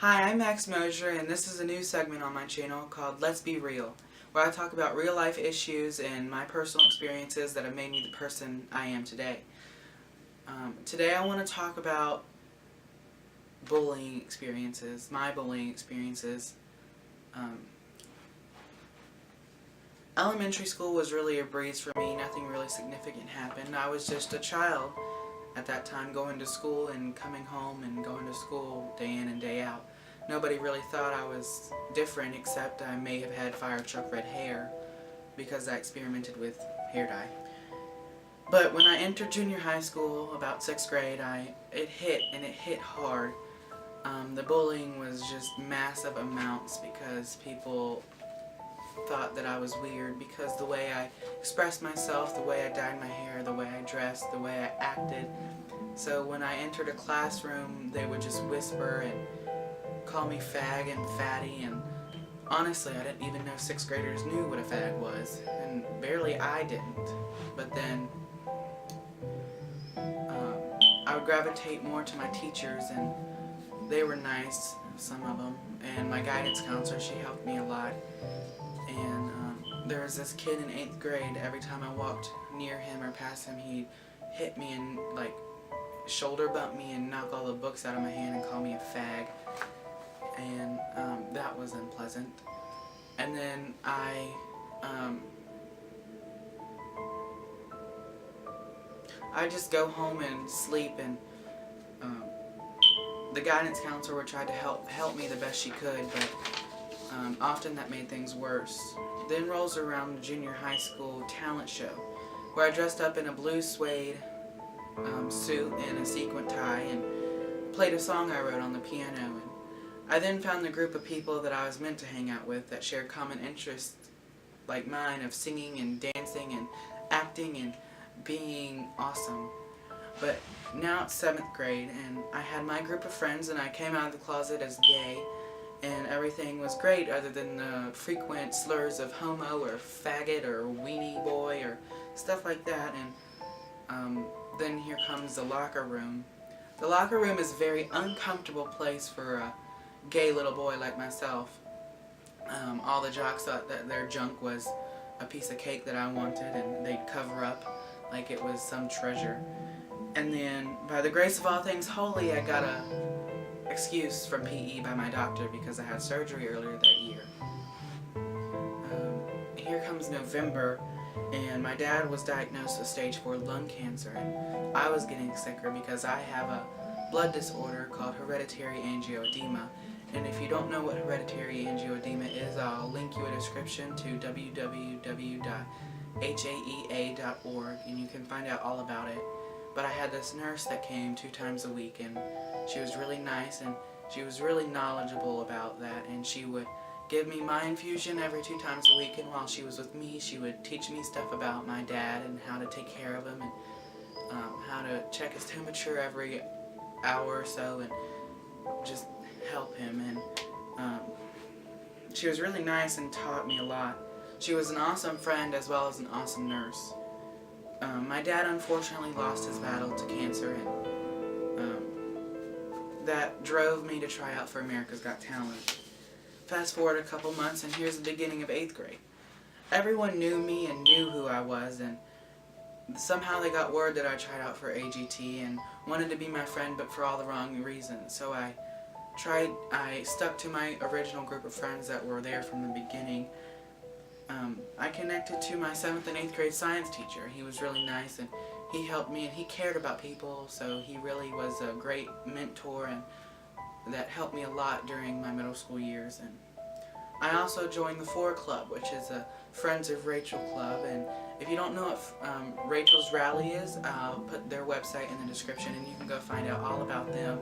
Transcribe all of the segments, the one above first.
Hi, I'm Max Mosier, and this is a new segment on my channel called Let's Be Real, where I talk about real life issues and my personal experiences that have made me the person I am today. Today I want to talk about bullying experiences, my bullying experiences. Elementary school was really a breeze for me. Nothing really significant happened. I was just a child at that time, going to school and coming home and going to school day in and day out. Nobody really thought I was different, except I may have had fire truck red hair because I experimented with hair dye. But when I entered junior high school, about 6th grade, it hit hard. The bullying was just massive amounts because people thought that I was weird because the way I expressed myself, the way I dyed my hair, the way I dressed, the way I acted. So when I entered a classroom, they would just whisper and call me fag and fatty, and honestly I didn't even know 6th graders knew what a fag was, and barely I didn't. But then I would gravitate more to my teachers, and they were nice, some of them, and my guidance counselor, she helped me a lot. And there was this kid in 8th grade, every time I walked near him or past him, he'd hit me and like shoulder bump me and knock all the books out of my hand and call me a fag. And that was unpleasant. And then I just go home and sleep, and the guidance counselor would try to help me the best she could, but often that made things worse. Then rolls around the junior high school talent show, where I dressed up in a blue suede suit and a sequin tie and played a song I wrote on the piano. And I then found the group of people that I was meant to hang out with that shared common interests like mine of singing and dancing and acting and being awesome. But now it's 7th grade, and I had my group of friends, and I came out of the closet as gay, and everything was great other than the frequent slurs of homo or faggot or weenie boy or stuff like that. And then here comes the locker room. The locker room is a very uncomfortable place for a gay little boy like myself. All the jocks thought that their junk was a piece of cake that I wanted, and they'd cover up like it was some treasure. And then, by the grace of all things holy, I got a excuse from PE by my doctor because I had surgery earlier that year. Here comes November, and my dad was diagnosed with stage 4 lung cancer, and I was getting sicker because I have a blood disorder called hereditary angioedema. And if you don't know what hereditary angioedema is, I'll link you a description to www.haea.org, and you can find out all about it. But I had this nurse that came 2 times a week, and she was really nice, and she was really knowledgeable about that, and she would give me my infusion every 2 times a week, and while she was with me, she would teach me stuff about my dad and how to take care of him, and how to check his temperature every hour or so, and just help him. And she was really nice and taught me a lot. She was an awesome friend as well as an awesome nurse. My dad unfortunately lost his battle to cancer, and that drove me to try out for America's Got Talent. Fast forward a couple months, and here's the beginning of 8th grade. Everyone knew me and knew who I was, and somehow they got word that I tried out for AGT and wanted to be my friend, but for all the wrong reasons. So I stuck to my original group of friends that were there from the beginning. I connected to my 7th and 8th grade science teacher. He was really nice, and he helped me, and he cared about people, so he really was a great mentor, and that helped me a lot during my middle school years. And I also joined the 4 Club, which is a Friends of Rachel Club, and if you don't know what Rachel's Rally is, I'll put their website in the description, and you can go find out all about them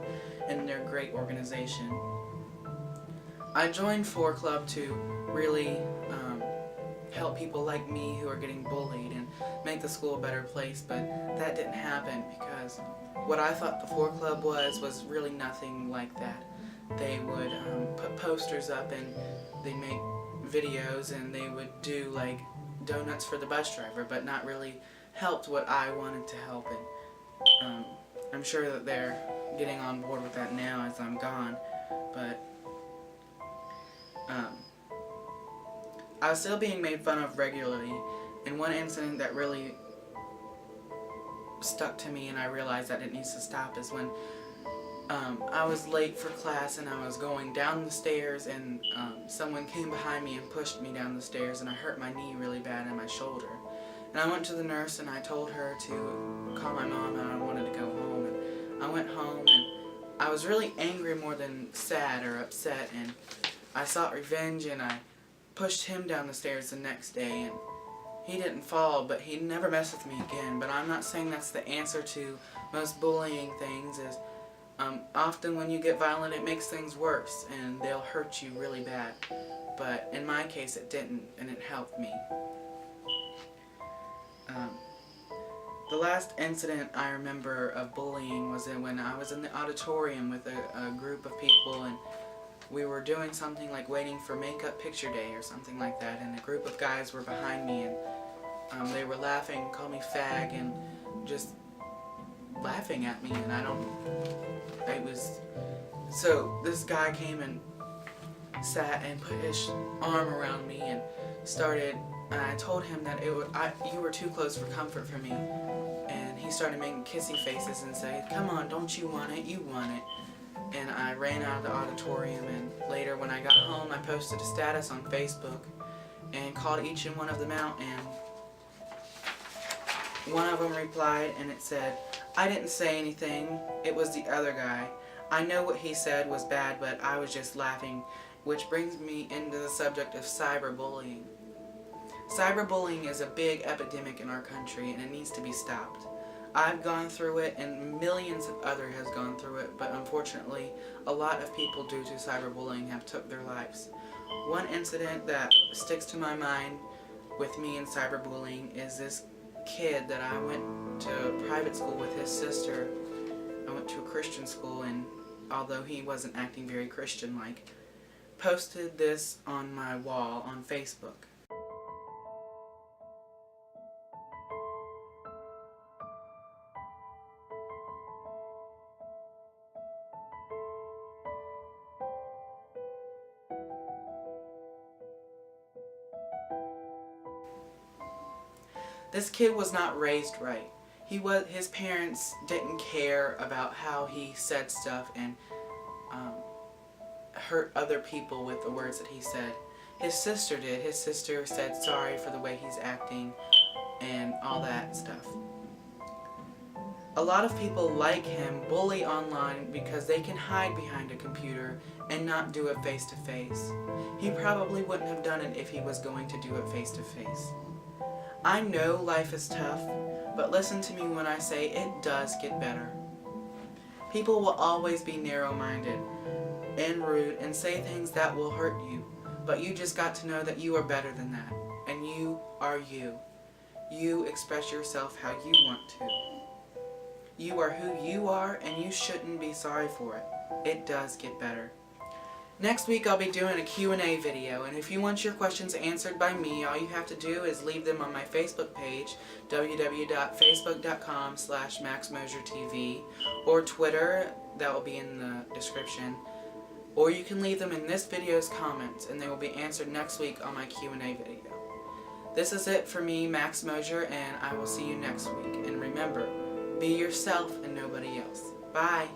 and their great organization. I joined 4 Club to really help people like me who are getting bullied and make the school a better place, but that didn't happen because what I thought the 4 Club was really nothing like that. They would put posters up, and they'd make videos, and they would do like donuts for the bus driver, but not really helped what I wanted to help. And I'm sure that they're getting on board with that now as I'm gone, but I was still being made fun of regularly, and one incident that really stuck to me and I realized that it needs to stop is when I was late for class and I was going down the stairs, and someone came behind me and pushed me down the stairs, and I hurt my knee really bad and my shoulder. And I went to the nurse and I told her to call my mom and I wanted to go home. And I went home and I was really angry more than sad or upset, and I sought revenge and I pushed him down the stairs the next day, and he didn't fall, but he never messed with me again. But I'm not saying that's the answer to most bullying things. Is often when you get violent, it makes things worse and they'll hurt you really bad. But in my case, it didn't, and it helped me. The last incident I remember of bullying was when I was in the auditorium with a group of people, and we were doing something like waiting for makeup picture day or something like that, and a group of guys were behind me, and they were laughing, called me fag, and just laughing at me, and so this guy came and sat and put his arm around me and started, and I told him that you were too close for comfort for me, and he started making kissy faces and said, "Come on, don't you want it? You want it." And I ran out of the auditorium, and later when I got home, I posted a status on Facebook and called each and one of them out, and one of them replied and it said, "I didn't say anything, it was the other guy. I know what he said was bad, but I was just laughing," which brings me into the subject of cyberbullying. Cyberbullying is a big epidemic in our country, and it needs to be stopped. I've gone through it, and millions of others has gone through it, but unfortunately a lot of people due to cyberbullying have took their lives. One incident that sticks to my mind with me and cyberbullying is this kid that I went to private school with his sister. I went to a Christian school, and although he wasn't acting very Christian-like, posted this on my wall on Facebook. This kid was not raised right. His parents didn't care about how he said stuff and hurt other people with the words that he said. His sister did. His sister said sorry for the way he's acting and all that stuff. A lot of people like him bully online because they can hide behind a computer and not do it face to face. He probably wouldn't have done it if he was going to do it face to face. I know life is tough, but listen to me when I say it does get better. People will always be narrow-minded and rude and say things that will hurt you, but you just got to know that you are better than that, and you are you. You express yourself how you want to. You are who you are, and you shouldn't be sorry for it. It does get better. Next week I'll be doing a Q&A video, and if you want your questions answered by me, all you have to do is leave them on my Facebook page, www.facebook.com/MaxMosierTV, or Twitter, that will be in the description, or you can leave them in this video's comments, and they will be answered next week on my Q&A video. This is it for me, Max Mosier, and I will see you next week. And remember, be yourself and nobody else. Bye!